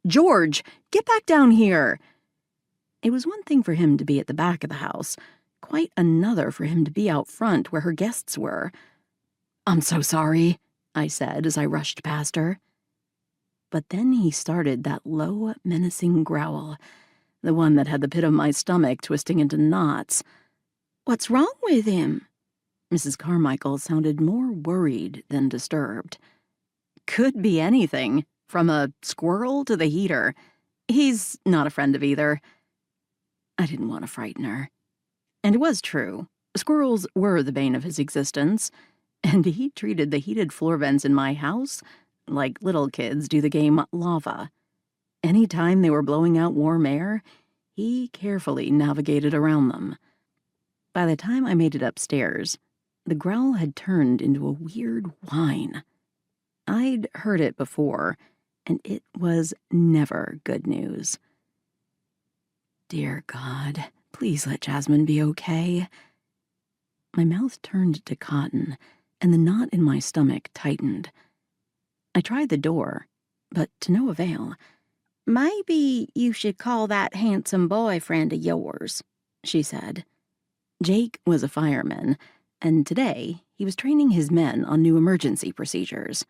George, get back down here! It was one thing for him to be at the back of the house, quite another for him to be out front where her guests were. "I'm so sorry," I said as I rushed past her. But then he started that low, menacing growl, the one that had the pit of my stomach twisting into knots. "What's wrong with him?" Mrs. Carmichael sounded more worried than disturbed. "Could be anything, from a squirrel to the heater. He's not a friend of either." I didn't want to frighten her. And it was true. Squirrels were the bane of his existence, and he treated the heated floor vents in my house like little kids do the game lava. Any time they were blowing out warm air, he carefully navigated around them. By the time I made it upstairs, the growl had turned into a weird whine. I'd heard it before, and it was never good news. Dear God, please let Jasmine be okay. My mouth turned to cotton, and the knot in my stomach tightened. I tried the door, but to no avail. "Maybe you should call that handsome boyfriend of yours," she said. Jake was a fireman, and today he was training his men on new emergency procedures.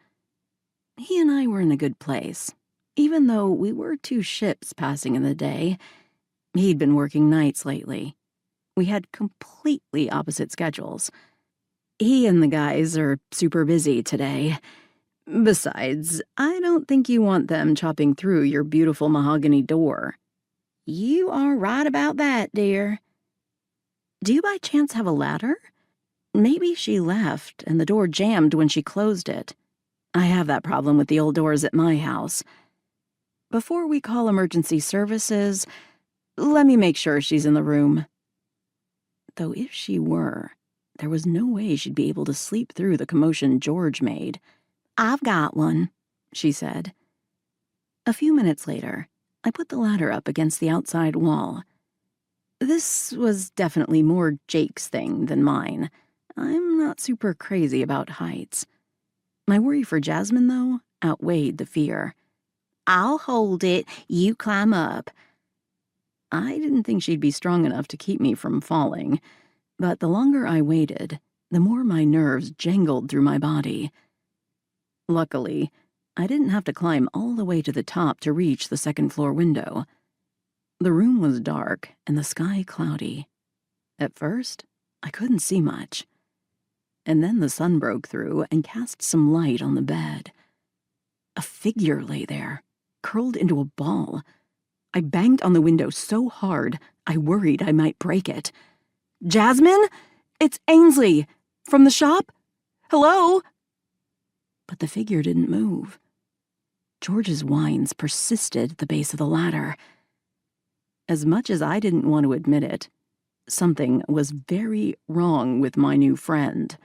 He and I were in a good place, even though we were two ships passing in the day. He'd been working nights lately. We had completely opposite schedules. He and the guys are super busy today. Besides, I don't think you want them chopping through your beautiful mahogany door. "You are right about that, dear." "Do you by chance have a ladder?" Maybe she left and the door jammed when she closed it. I have that problem with the old doors at my house. Before we call emergency services, let me make sure she's in the room. Though if she were, there was no way she'd be able to sleep through the commotion George made. "I've got one," she said. A few minutes later, I put the ladder up against the outside wall. This was definitely more Jake's thing than mine. I'm not super crazy about heights. My worry for Jasmine, though, outweighed the fear. "I'll hold it. You climb up." I didn't think she'd be strong enough to keep me from falling, but the longer I waited, the more my nerves jangled through my body. Luckily, I didn't have to climb all the way to the top to reach the second-floor window. The room was dark and the sky cloudy. At first, I couldn't see much. And then the sun broke through and cast some light on the bed. A figure lay there, curled into a ball. I banged on the window so hard, I worried I might break it. "Jasmine? It's Ainsley! From the shop? Hello?" But the figure didn't move. George's whines persisted at the base of the ladder. As much as I didn't want to admit it, something was very wrong with my new friend.